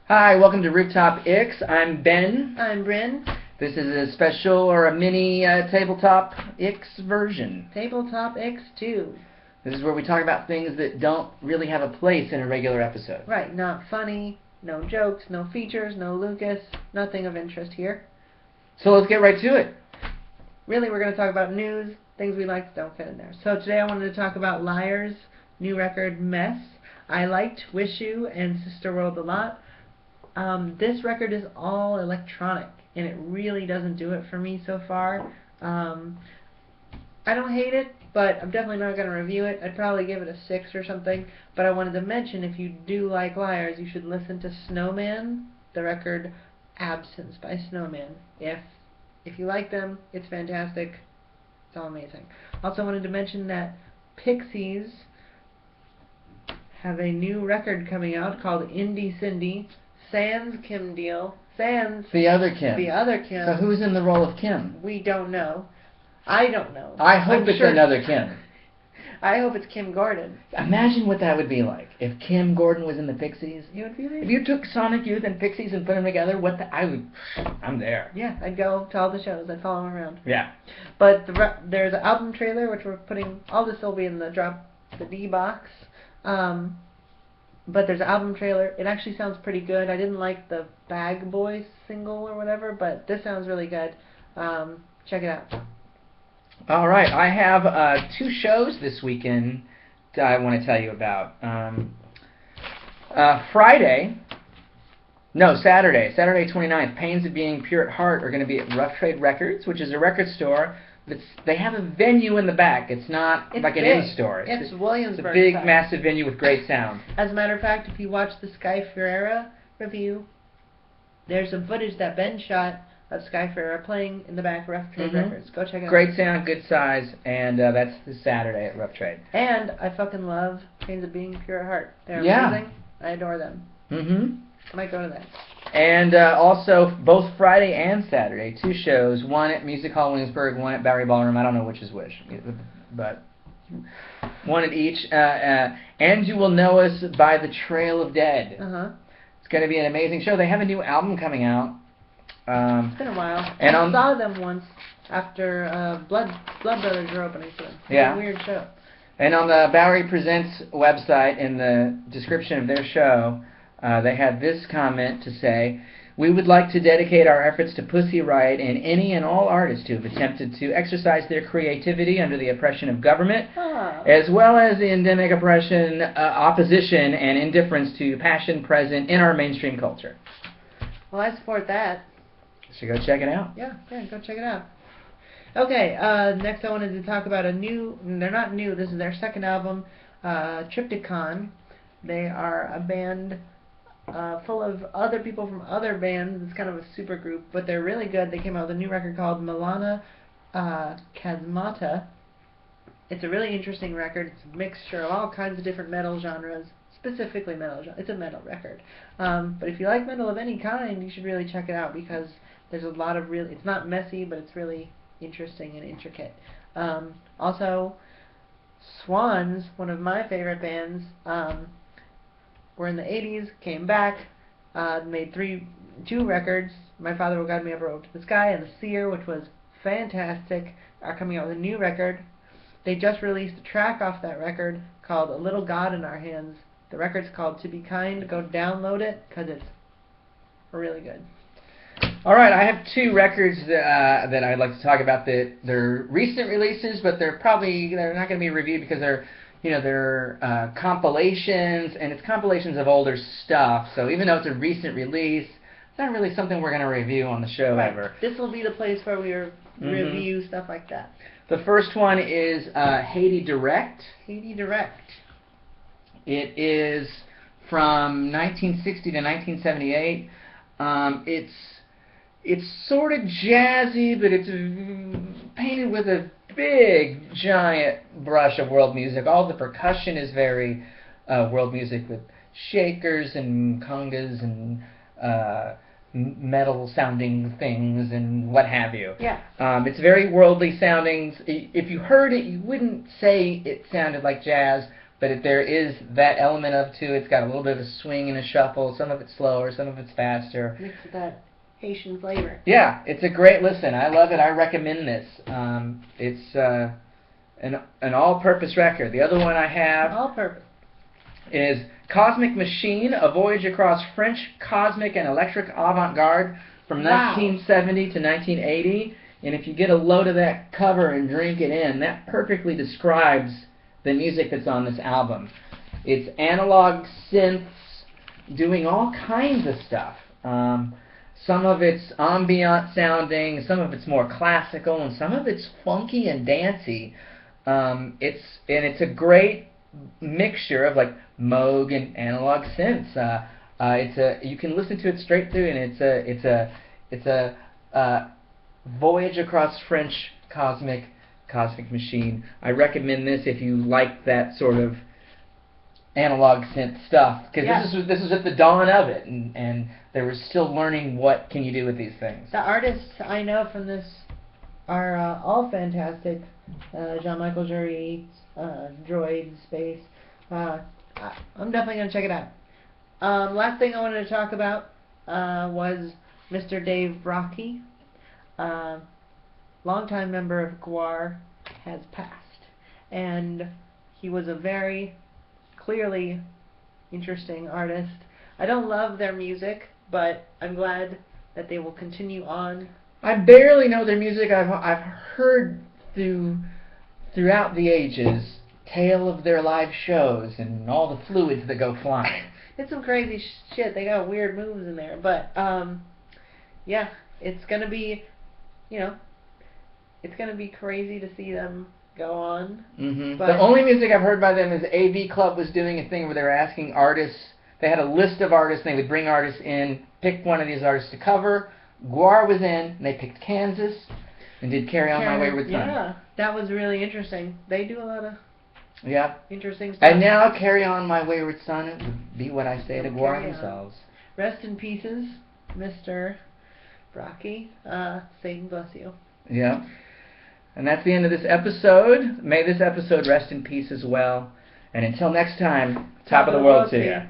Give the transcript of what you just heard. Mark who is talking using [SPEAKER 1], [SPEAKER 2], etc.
[SPEAKER 1] Hi, welcome to Rooftop ICKS. I'm Ben.
[SPEAKER 2] I'm Bryn.
[SPEAKER 1] This is a special or a mini Tabletop ICKS version.
[SPEAKER 2] Tabletop ICKS 2.
[SPEAKER 1] This is where we talk about things that don't really have a place in a regular episode.
[SPEAKER 2] Right, not funny, no jokes, no features, no Lucas, nothing of interest here.
[SPEAKER 1] So let's get right to it.
[SPEAKER 2] Really, we're going to talk about news, things we like that don't fit in there. So today I wanted to talk about Liars' new record, Mess. I liked Wish You and Sister World a lot. This record is all electronic, and it really doesn't do it for me so far. I don't hate it, but I'm definitely not going to review it. I'd probably give it a 6 or something, but I wanted to mention if you do like Liars, you should listen to Snowman, the record Absence by Snowman. If you like them, it's fantastic. It's all amazing. Also wanted to mention that Pixies have a new record coming out called Indie Cindy. Sans Kim Deal. Sans.
[SPEAKER 1] The other Kim.
[SPEAKER 2] The other Kim.
[SPEAKER 1] So who's in the role of Kim?
[SPEAKER 2] We don't know. I don't know.
[SPEAKER 1] I hope it's another Kim.
[SPEAKER 2] I hope it's Kim Gordon.
[SPEAKER 1] Imagine what that would be like if Kim Gordon was in the Pixies.
[SPEAKER 2] You would be there?
[SPEAKER 1] If you took Sonic Youth and Pixies and put them together, I'm there.
[SPEAKER 2] Yeah, I'd go to all the shows. I'd follow them around.
[SPEAKER 1] Yeah.
[SPEAKER 2] But there's an album trailer, which we're putting, all this will be in the D box. But there's an album trailer. It actually sounds pretty good. I didn't like the Bag Boy single or whatever, but this sounds really good. Check it out.
[SPEAKER 1] All right, I have 2 shows this weekend that I want to tell you about. Saturday 29th, Pains of Being Pure at Heart are going to be at Rough Trade Records, which is a record store. They have a venue in the back. It's not like
[SPEAKER 2] big.
[SPEAKER 1] An in-store.
[SPEAKER 2] It's Williamsburg.
[SPEAKER 1] It's a big,
[SPEAKER 2] size.
[SPEAKER 1] massive venue with great sound.
[SPEAKER 2] As a matter of fact, if you watch the Sky Ferreira review, there's some footage that Ben shot of Sky Ferreira playing in the back of Rough Trade Records. Go check it out.
[SPEAKER 1] Great sound, good size, and that's this Saturday at Rough Trade.
[SPEAKER 2] And I fucking love Pains of Being Pure at Heart. They're amazing. I adore them. I might go to that. And
[SPEAKER 1] also, both Friday and Saturday, 2 shows. One at Music Hall Williamsburg, one at Bowery Ballroom. I don't know which is which, but one at each. And You Will Know Us by the Trail of Dead. It's going to be an amazing show. They have a new album coming out.
[SPEAKER 2] It's been a while. And I saw them once after Blood Brothers were opening for them. It's a weird show.
[SPEAKER 1] And on the Bowery Presents website, in the description of their show, they had this comment to say, "We would like to dedicate our efforts to Pussy Riot and any and all artists who have attempted to exercise their creativity under the oppression of government, as well as the endemic oppression, opposition, and indifference to passion present in our mainstream culture."
[SPEAKER 2] Well, I support that.
[SPEAKER 1] So go check it out.
[SPEAKER 2] Yeah, go check it out. Okay, next I wanted to talk about they're not new, this is their second album, Triptychon. They are a band full of other people from other bands. It's kind of a super group, but they're really good. They came out with a new record called Milana Kazmata. It's a really interesting record. It's a mixture of all kinds of different metal genres, specifically metal genres. It's a metal record. But if you like metal of any kind, you should really check it out because there's a lot of it's not messy, but it's really interesting and intricate. Also, Swans, one of my favorite bands, were in the 80s, came back, made 2 records. My Father Will Guide Me Up Road to the Sky and The Seer, which was fantastic, are coming out with a new record. They just released a track off that record called A Little God in Our Hands. The record's called To Be Kind. Go download it because it's really good.
[SPEAKER 1] All right, I have 2 records that I'd like to talk about that they're recent releases, but they're not going to be reviewed because they're compilations, and it's compilations of older stuff. So even though it's a recent release, it's not really something we're going to review on the show ever.
[SPEAKER 2] This will be the place where we review stuff like that.
[SPEAKER 1] The first one is Haiti Direct.
[SPEAKER 2] Haiti Direct.
[SPEAKER 1] It is from 1960 to 1978. It's sort of jazzy, but it's painted with a big, giant brush of world music. All the percussion is very world music with shakers and congas and metal-sounding things and what have you.
[SPEAKER 2] Yeah.
[SPEAKER 1] It's very worldly sounding. If you heard it, you wouldn't say it sounded like jazz, but there is that element of too. It's got a little bit of a swing and a shuffle. Some of it's slower, some of it's faster.
[SPEAKER 2] Mixed with that Haitian flavor.
[SPEAKER 1] Yeah, it's a great listen. I love it. I recommend this. It's an all-purpose record. The other one I have
[SPEAKER 2] All-purpose
[SPEAKER 1] is Cosmic Machine, A Voyage Across French Cosmic and Electric Avant-Garde from 1970 to 1980. And if you get a load of that cover and drink it in, that perfectly describes the music that's on this album. It's analog synths doing all kinds of stuff. Some of it's ambient sounding, some of it's more classical, and some of it's funky and dancey. It's a great mixture of like Moog and analog synths. You can listen to it straight through, and it's a voyage across French cosmic machine. I recommend this if you like that sort of analog synth stuff, because this was at the dawn of it, and they were still learning what can you do with these things.
[SPEAKER 2] The artists I know from this are all fantastic. Jean-Michel Jarre, Droid, Space. I'm definitely going to check it out. Last thing I wanted to talk about was Mr. Dave Brockie. Longtime member of GWAR has passed, and he was a very clearly interesting artist. I don't love their music, but I'm glad that they will continue on.
[SPEAKER 1] I barely know their music. I've heard throughout the ages tale of their live shows and all the fluids that go flying.
[SPEAKER 2] It's some crazy shit. They got weird moves in there, but yeah, it's gonna be, it's gonna be crazy to see them go on.
[SPEAKER 1] The only music I've heard by them is AV Club was doing a thing where they were asking artists. They had a list of artists, and they would bring artists in, pick one of these artists to cover. GWAR was in, and they picked Kansas, and did Carry On My Wayward Son.
[SPEAKER 2] Yeah, that was really interesting. They do a lot of interesting stuff.
[SPEAKER 1] And now Carry On My Wayward Son would be what I say to GWAR themselves.
[SPEAKER 2] Rest in pieces, Mr. Brockie. Satan bless you.
[SPEAKER 1] Yeah. And that's the end of this episode. May this episode rest in peace as well. And until next time, top of the world to you.